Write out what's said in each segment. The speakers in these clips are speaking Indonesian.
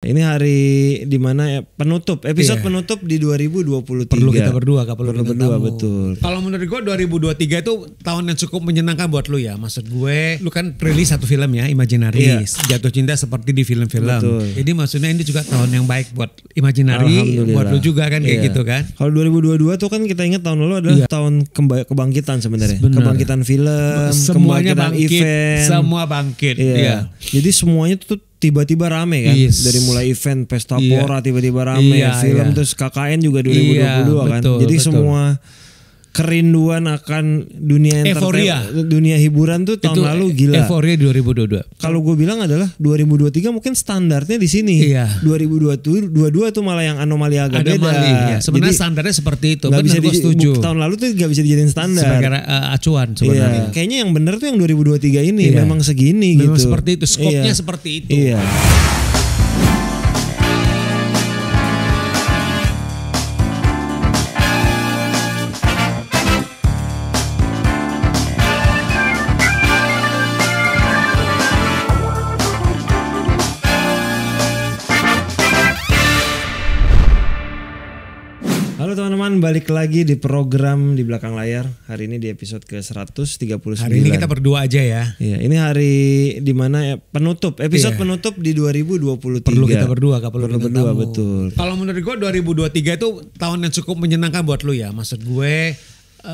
Ini hari dimana penutup, episode penutup di 2023. Perlu kita berdua, gak perlu berdua, betul. Kalau menurut gue 2023 itu tahun yang cukup menyenangkan buat lu ya. Maksud gue, lu kan rilis satu film ya, Imaginaries. Jatuh cinta seperti di film-film. Jadi maksudnya ini juga tahun yang baik buat Imaginary, buat lu juga kan kayak gitu kan. Kalau 2022 tuh kan kita ingat tahun lalu adalah tahun kebangkitan sebenarnya. Kebangkitan film, semuanya kebangkitan bangkit, event. Semua bangkit. Iya. Jadi semuanya tuh tiba-tiba rame kan. Dari mulai event Pesta Pora tiba-tiba rame, film terus KKN juga 2022 kan. Jadi semua kerinduan akan dunia dunia hiburan tuh tahun lalu gila. Euforia 2022. Kalau gue bilang adalah 2023 mungkin standarnya di sini. 2022 tuh malah yang anomali agak beda. Ya. Sebenarnya standarnya seperti itu. Benar, gue setuju. Tahun lalu tuh gak bisa dijadiin standar. Sebagai acuan sebenarnya. Kayaknya yang benar tuh yang 2023 ini memang segini gitu. Memang seperti itu. Skopnya seperti itu. Iya. Halo teman-teman, balik lagi di program Di Belakang Layar. Hari ini di episode ke-139. Hari ini kita berdua aja ya. Iya, ini hari dimana penutup, episode penutup di 2023. Perlu kita berdua, gak perlu berdua, betul. Kalau menurut gue 2023 itu tahun yang cukup menyenangkan buat lu ya. Maksud gue,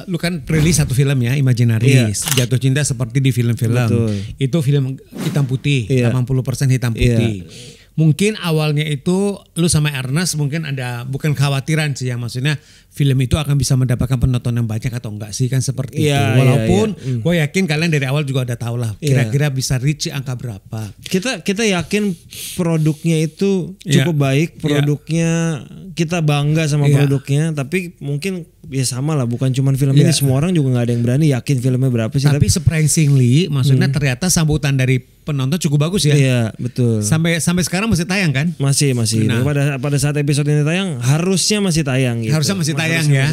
lu kan rilis satu film ya, Imaginaries. Jatuh cinta seperti di film-film. Itu film hitam putih, 80% hitam putih. Mungkin awalnya itu lu sama Ernest mungkin ada bukan khawatiran sih ya, maksudnya film itu akan bisa mendapatkan penonton yang banyak atau enggak sih kan seperti itu. Walaupun gue yakin kalian dari awal juga udah tahu lah kira-kira bisa reach angka berapa. Kita yakin produknya itu cukup baik, produknya kita bangga sama produknya, tapi mungkin ya sama lah, bukan cuma film ini, semua orang juga nggak ada yang berani yakin filmnya berapa sih. Tapi surprisingly, maksudnya ternyata sambutan dari penonton cukup bagus ya. Iya, betul. Sampai sekarang masih tayang kan? Masih. Nah, pada saat episode ini tayang harusnya masih tayang gitu. Harusnya masih tayang ya.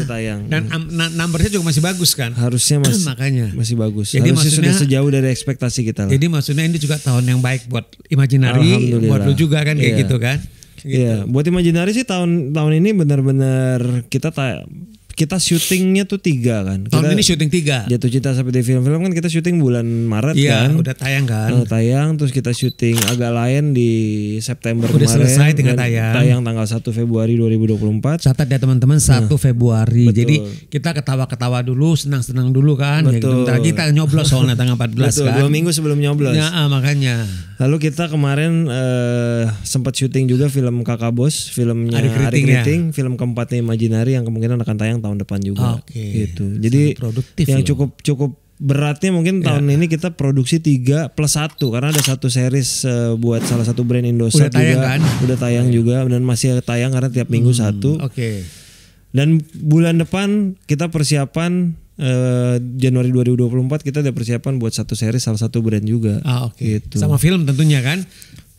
Dan numbernya juga masih bagus kan? Harusnya makanya masih bagus. Jadi harusnya maksudnya sudah sejauh dari ekspektasi kita lah. Jadi maksudnya ini juga tahun yang baik buat Imaginary, buat lu juga kan kayak gitu kan? Iya, buat Imaginary sih tahun ini benar-benar kita syutingnya tuh 3 kan. Tahun ini syuting 3. Jatuh cinta sampai di film-film kan kita syuting bulan Maret kan. Iya, udah tayang kan. Tayang, terus kita syuting agak lain di September udah kemarin. Udah selesai tinggal tayang. Tayang tanggal 1 Februari 2024. Catat ya teman-teman, 1 Februari. Betul. Jadi kita ketawa-ketawa dulu, senang-senang dulu kan. Betul. Ya, kita nyoblos soalnya tanggal 14 kan. 2 minggu sebelum nyoblos. Ya, makanya. Lalu kita kemarin sempat syuting juga film Kakak Bos, filmnya Ari Kriting, film keempatnya Imaginary yang kemungkinan akan tayang tahun depan juga. Gitu. Jadi yang cukup beratnya mungkin tahun ini kita produksi 3+1 karena ada satu series buat salah satu brand Indosat udah tayang juga. Kan? Udah tayang juga dan masih tayang karena tiap minggu satu. Dan bulan depan kita persiapan Januari 2024 kita ada persiapan buat satu series salah satu brand juga. Gitu. Sama film tentunya kan?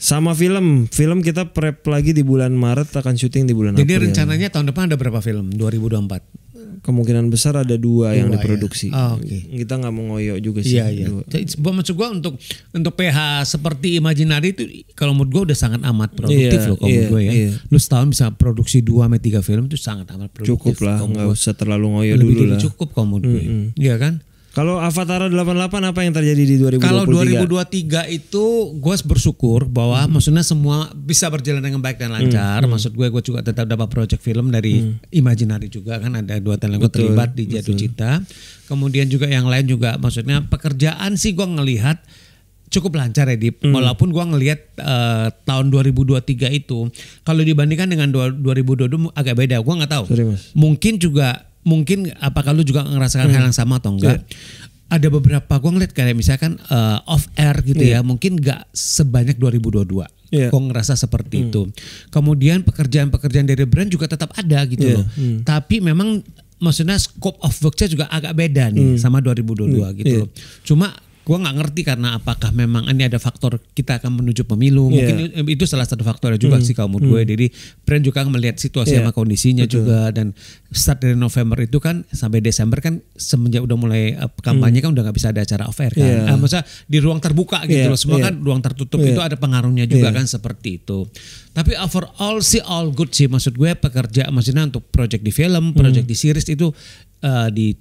Sama film kita prep lagi di bulan Maret, akan syuting di bulan April. Jadi rencananya tahun depan ada berapa film 2024? Kemungkinan besar ada 2 yang diproduksi. Ya? Kita nggak mau ngoyo juga sih. Iya. Maksud gue untuk PH seperti Imaginary itu kalau menurut gue udah sangat amat produktif loh kalau menurut gue ya. Lu setahun bisa produksi 2-3 film itu sangat amat produktif. Cukup lah, nggak usah terlalu ngoyo dulu lah. Cukup kalau menurut gue. Iya kan? Kalau Avatar 88 apa yang terjadi di 2023? Kalau 2023 itu gue bersyukur bahwa maksudnya semua bisa berjalan dengan baik dan lancar. Maksud gue juga tetap dapat project film dari Imaginary juga kan, ada 2 talent gue terlibat di Jatuh Cinta. Kemudian juga yang lain juga maksudnya pekerjaan sih gue ngelihat cukup lancar ya Dip. Walaupun gue ngelihat tahun 2023 itu kalau dibandingkan dengan 2022 agak beda. Gue nggak tahu. Sorry, Mas. Mungkin apakah lu juga ngerasakan hal yang sama atau enggak? Ada beberapa gue ngeliat kayak misalkan off air gitu ya, mungkin gak sebanyak 2022. Gue ngerasa seperti itu. Kemudian pekerjaan-pekerjaan dari brand juga tetap ada gitu loh. Tapi memang maksudnya scope of worknya juga agak beda nih sama 2022 gitu loh. Cuma Gue nggak ngerti karena apakah memang ini ada faktor kita akan menuju pemilu. Mungkin itu salah satu faktornya juga sih kalau menurut gue. Jadi brand juga melihat situasi sama kondisinya juga. Dan start dari November itu kan sampai Desember kan semenjak udah mulai kampanye kan udah nggak bisa ada acara off air kan. Maksudnya di ruang terbuka gitu loh. Semua kan ruang tertutup itu ada pengaruhnya juga kan seperti itu. Tapi overall sih all good sih. Maksud gue maksudnya untuk project di film, project di series itu di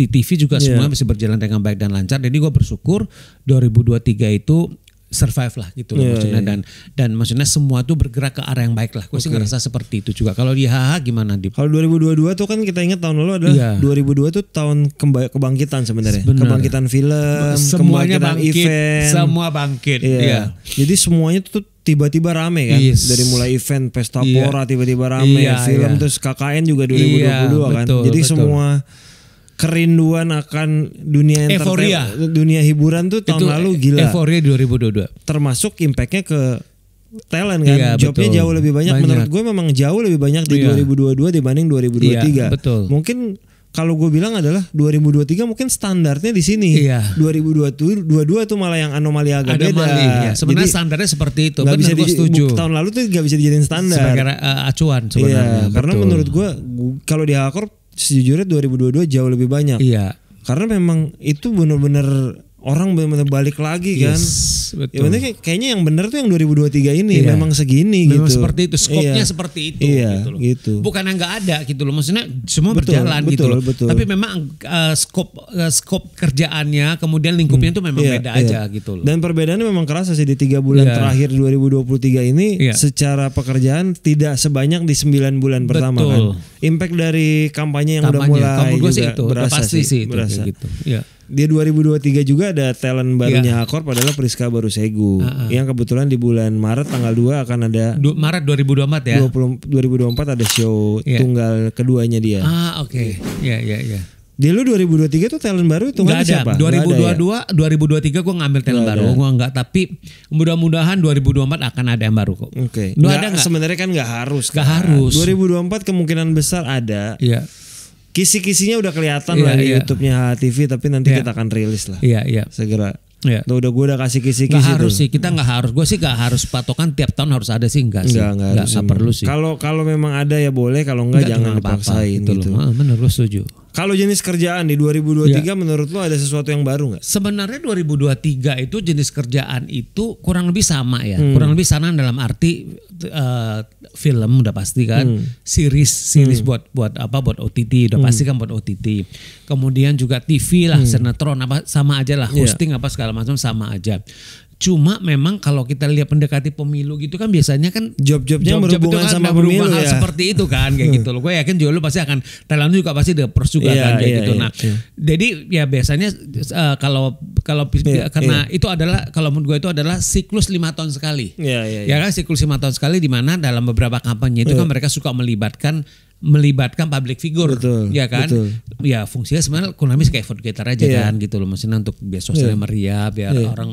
TV juga semua bisa berjalan dengan baik dan lancar. Jadi gue bersyukur 2023 itu survive lah gitu loh maksudnya. Dan maksudnya semua tuh bergerak ke arah yang baik lah. Gue sih ngerasa seperti itu juga. Kalau di HH gimana Dip? Kalau 2022 tuh kan kita ingat tahun lalu adalah 2002 tuh tahun kebangkitan sebenarnya. Kebangkitan film, semuanya bangkit, event, semua bangkit. Jadi semuanya tuh tiba-tiba rame kan. Dari mulai event Pesta Pora tiba-tiba rame, film terus KKN juga 2022 kan. Jadi semua kerinduan akan dunia entertainment, dunia hiburan tuh tahun lalu gila. Euforia 2022. Termasuk impactnya ke talent kan. Jobnya jauh lebih banyak. Menurut gue memang jauh lebih banyak di 2022 dibanding 2023. Mungkin kalau gue bilang adalah 2023 mungkin standarnya di sini. 2022 tuh malah yang anomali agak beda. Sebenarnya standarnya seperti itu. Benar, gue setuju. Tahun lalu tuh gak bisa dijadiin standar. Sebagai acuan sebenarnya. Karena menurut gue kalau di Hakor sejujurnya 2022 jauh lebih banyak. Karena memang itu benar-benar orang benar-benar balik lagi kan. Betul. Ya kayaknya yang benar tuh yang 2023 ini memang segini memang gitu. Seperti itu, skopnya seperti itu gitu. Bukan yang nggak ada gitu loh. Maksudnya semua berjalan gitu loh. Tapi memang skop kerjaannya kemudian lingkupnya itu memang beda aja gitu loh. Dan perbedaannya memang kerasa sih di 3 bulan terakhir 2023 ini secara pekerjaan tidak sebanyak di 9 bulan pertama kan. Impact dari kampanye yang udah mulai juga berasa sih. Berasa. Gitu. Di 2023 juga ada talent barunya Hakor adalah Priska Barusegu yang kebetulan di bulan Maret tanggal 2 akan ada Maret 2024 ya. 2024 ada show tunggal keduanya dia. Oke. Iya. Di lu 2023 tuh talent baru itu nggak siapa? 2023 gue ngambil talent baru, gue nggak. Tapi mudah-mudahan 2024 akan ada yang baru kok. Oke. Ada nggak? Sebenarnya kan nggak harus. Nggak harus. 2024 kemungkinan besar ada. Kisi-kisinya udah kelihatan lah di YouTube-nya HTV, tapi nanti kita akan rilis lah. Segera. Tuh gue udah kasih kisi-kisi. Gak harus sih, kita nggak harus. Gue sih nggak harus patokan tiap tahun harus ada sih, enggak sih. Nggak perlu sih. Kalau memang ada ya boleh, kalau enggak jangan dipaksain gitu. Bener, gue setuju. Kalau jenis kerjaan di 2023 menurut lo ada sesuatu yang baru nggak? Sebenarnya 2023 itu jenis kerjaan itu kurang lebih sama ya. Kurang lebih sama dalam arti film udah pasti kan, series buat OTT udah pasti kan buat OTT. Kemudian juga TV lah, sinetron apa sama aja lah, hosting apa segala macam sama aja. Cuma memang kalau kita lihat mendekati pemilu gitu kan biasanya kan job-jobnya berhubungan sama pemilu ya. Seperti itu kan kayak gitu loh. Gue yakin juga lu pasti akan talent juga pasti depers juga kan kayak gitu. Nah, jadi ya biasanya kalau karena itu adalah kalau menurut gue itu adalah siklus 5 tahun sekali. Ya kan siklus 5 tahun sekali di mana dalam beberapa kampanye itu kan mereka suka melibatkan public figure, ya kan? Ya fungsinya sebenarnya kurang lebih kayak advocator aja kan gitu loh, maksudnya untuk biar sosialnya meriah, biar orang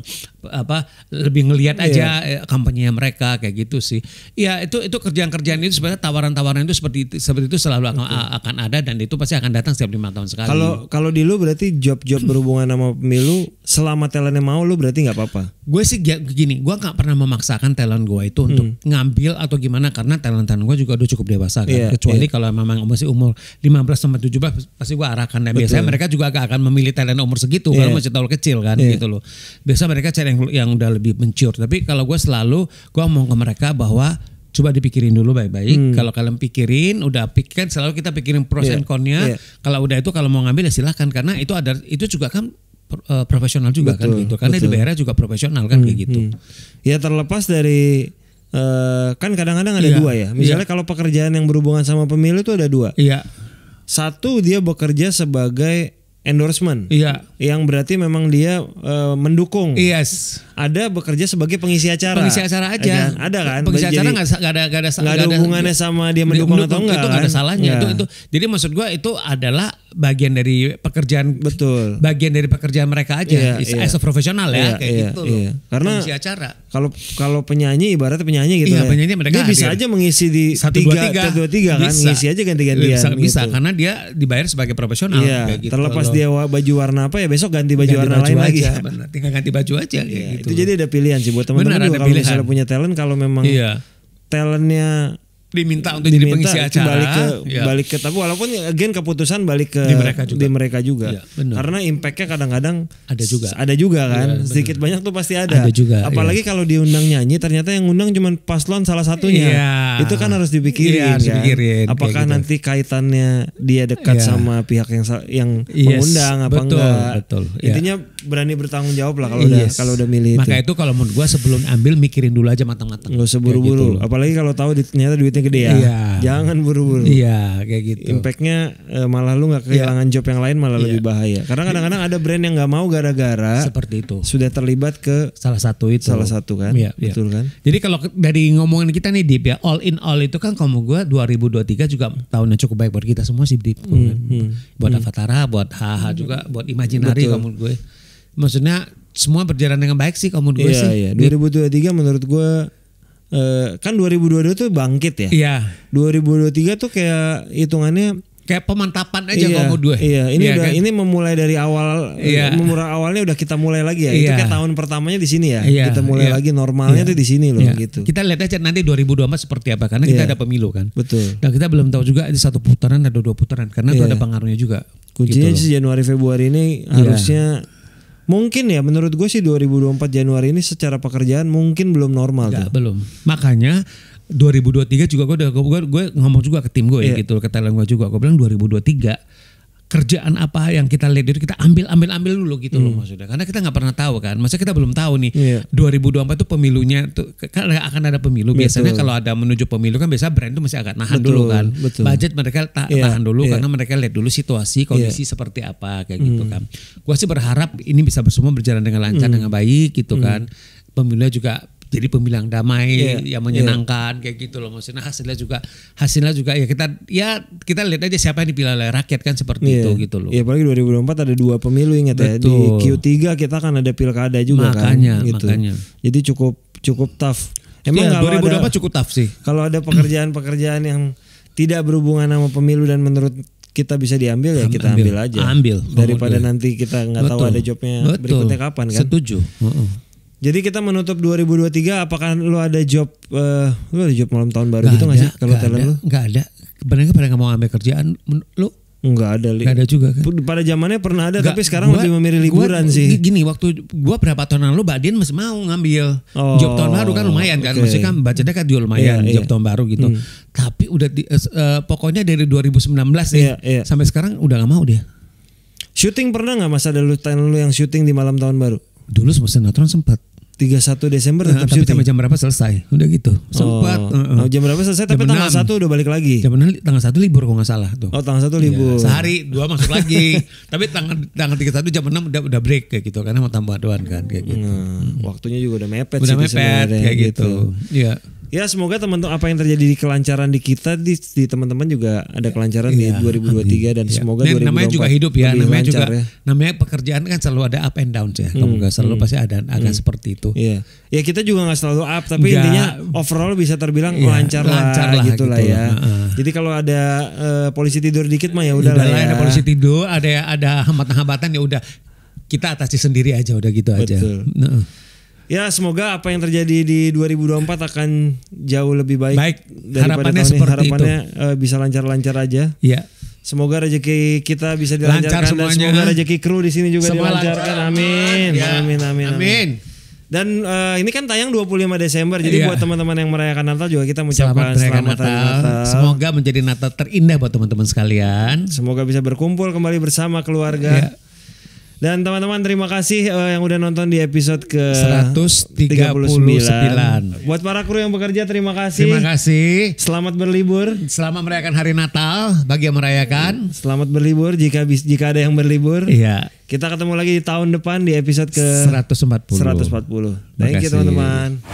lebih ngelihat aja kampanye mereka kayak gitu sih. Ya itu kerjaan-kerjaan itu sebenarnya tawaran-tawaran itu seperti itu selalu akan ada dan itu pasti akan datang setiap 5 tahun sekali. Kalau di lu berarti job-job berhubungan sama pemilu selama talentnya mau lu berarti nggak apa-apa. Gue sih gini, gue nggak pernah memaksakan talent gue itu untuk ngambil atau gimana karena talent gue juga udah cukup dewasa kan, kecuali kalau memang masih umur 15 sampai 17 pasti gue arahkan dan biasanya mereka juga akan memilih talent umur segitu kalau masih terlalu kecil kan gitu loh. Biasa mereka cari yang udah lebih mature. Tapi kalau gue selalu ngomong ke mereka bahwa coba dipikirin dulu baik-baik. Kalau kalian pikirin, selalu kita pikirin pros and con-nya. Kalau udah itu kalau mau ngambil ya silahkan karena itu juga kan profesional juga kan gitu. Karena dibayarnya juga profesional kan kayak gitu. Ya terlepas dari kan kadang-kadang ada dua ya. Misalnya kalau pekerjaan yang berhubungan sama pemilu itu ada dua. Satu dia bekerja sebagai endorsement. Yang berarti memang dia mendukung. Ada bekerja sebagai pengisi acara. Pengisi acara aja. Ada kan? Pengisi acara nggak ada hubungannya sama dia mendukung atau enggak. Itu nggak ada salahnya. Itu. Jadi maksud gue itu adalah bagian dari pekerjaan. Betul. Bagian dari pekerjaan mereka aja. As a profesional ya kayak gitu loh. Karena mengisi acara. Kalau penyanyi ibaratnya penyanyi gitu ya. Penyanyi mereka dia bisa aja mengisi di 1-2-3 kan, ngisi aja ganti-gantian. Bisa karena dia dibayar sebagai profesional kayak gitu. Terlepas dia baju warna apa ya besok ganti baju warna lain lagi. Benar, tinggal ganti baju aja kayak gitu. Itu jadi ada pilihan sih buat teman-teman juga kalau misalnya punya talent, kalau memang talentnya diminta untuk jadi pengisi acara balik ke tapi walaupun again keputusan balik ke di mereka juga. Karena impactnya kadang-kadang ada juga kan sedikit banyak tuh pasti ada juga, apalagi kalau diundang nyanyi ternyata yang undang cuma paslon salah satunya itu kan harus dipikirin kan apakah nanti kaitannya dia dekat sama pihak yang mengundang apa enggak. Intinya berani bertanggung jawab lah kalau udah milih. Maka itu kalau menurut gua sebelum ambil mikirin dulu aja matang-matang, nggak usah buru-buru apalagi kalau tahu ternyata duitnya gede ya. Jangan buru-buru. Iya, kayak gitu. Impactnya malah lu nggak kehilangan job yang lain, malah lebih bahaya. Karena kadang-kadang ada brand yang nggak mau gara-gara seperti itu sudah terlibat ke salah satu kan. Betul kan. Jadi kalau dari ngomongin kita nih Dip ya, all in all itu kan kamu gue 2023 juga tahun yang cukup baik buat kita semua sih Dip. Buat Avatara, buat HH juga, buat Imaginary kamu gue. Maksudnya semua berjalan dengan baik sih kamu gue sih. 2023 menurut gue kan 2022 tuh bangkit ya. Iya. 2023 tuh kayak hitungannya kayak pemantapan aja kalau gue. Iya, ini udah kan? Ini memulai dari awal. Memulai awalnya udah kita mulai lagi ya. Itu kayak tahun pertamanya di sini ya. Kita mulai lagi normalnya tuh di sini loh gitu. Kita lihat aja nanti 2024 seperti apa karena kita ada pemilu kan. Betul. Dan kita belum tahu juga ada 1 putaran ada 2 putaran karena itu ada pengaruhnya juga. Kuncinya gitu Januari Februari ini harusnya mungkin ya menurut gue sih 2024 Januari ini secara pekerjaan mungkin belum normal tuh. Belum. Makanya 2023 juga gue ngomong juga ke tim gue gitu, ke talent gue juga. Gue bilang 2023 kerjaan apa yang kita lihat itu kita ambil dulu gitu loh maksudnya. Karena kita nggak pernah tahu kan. Maksudnya kita belum tahu nih 2024 itu pemilunya tuh kan akan ada pemilu. Biasanya kalau ada menuju pemilu kan biasa brand itu masih agak nahan dulu kan. Budget mereka tahan dulu karena mereka lihat dulu situasi kondisi seperti apa kayak gitu kan. Gue sih berharap ini bisa semua berjalan dengan lancar dengan baik gitu kan. Pemilunya juga jadi pemilu yang damai, yang menyenangkan kayak gitu loh. Maksudnya hasilnya juga ya kita lihat aja siapa yang dipilih oleh rakyat kan seperti itu gitu loh. Iya, apalagi 2024 ada 2 pemilu ingat ya. Di Q3 kita kan ada pilkada juga makanya. Jadi cukup tough. Emang kalau 2024 cukup tough sih. Kalau ada pekerjaan-pekerjaan yang tidak berhubungan sama pemilu dan menurut kita bisa diambil ya kita ambil aja. Daripada nanti kita nggak tahu ada jobnya berikutnya kapan kan. Setuju. Jadi kita menutup 2023, apakah lu ada job malam tahun baru gitu nggak sih kalau talent lu? Nggak ada. Kebanyakan pada nggak mau ambil kerjaan lu? Nggak ada. Nggak ada juga kan? Pada zamannya pernah ada, tapi sekarang lebih memilih liburan sih. Gini, waktu gua berapa tahun lalu Mbak Dian masih mau ngambil job tahun baru kan lumayan kan, maksudnya kan budgetnya kan juga lumayan job tahun baru gitu. Tapi udah pokoknya dari 2019 sampai sekarang udah nggak mau dia. Syuting pernah nggak masa ada lu yang syuting di malam tahun baru? Dulu sinetron sempat 31 Desember tetap syuting. Tapi jam berapa selesai? Udah gitu. Sempat. Jam berapa selesai tapi tanggal 1 udah balik lagi. Tanggal 1 libur kalau nggak salah tuh. Tanggal 1 libur. Sehari 2 masuk lagi. Tapi tanggal 31 jam 6 udah break kayak gitu karena mau tambah doan kan kayak gitu. Waktunya juga udah mepet sih kayak gitu. Iya. Ya semoga teman-teman apa yang terjadi di kelancaran di kita di teman-teman juga ada kelancaran di 2023 dan semoga 2024 namanya juga hidup ya, namanya pekerjaan kan selalu ada up and down ya. Kamu nggak selalu pasti ada seperti itu. Iya. Ya kita juga nggak selalu up tapi intinya overall bisa terbilang lancar lah gitu lah ya. Jadi kalau ada polisi tidur dikit mah ya udah lah ya. Ada polisi tidur, ada hambatan-hambatan ya udah kita atasi sendiri aja udah gitu aja. Ya semoga apa yang terjadi di 2024 akan jauh lebih baik daripada harapannya tahun ini. Harapannya bisa lancar-lancar aja. Iya. Semoga rezeki kita bisa dilancarkan dan semoga rezeki kru di sini juga dilancarkan. Amin. Amin. Dan ini kan tayang 25 Desember. Jadi buat teman-teman yang merayakan Natal juga kita mengucapkan selamat Hari Natal. Semoga menjadi Natal terindah buat teman-teman sekalian. Semoga bisa berkumpul kembali bersama keluarga. Dan teman-teman terima kasih yang udah nonton di episode ke 139. Buat para kru yang bekerja terima kasih. Terima kasih. Selamat berlibur. Selamat merayakan Hari Natal bagi yang merayakan. Selamat berlibur jika ada yang berlibur. Iya. Kita ketemu lagi di tahun depan di episode ke 140. Thank you teman-teman.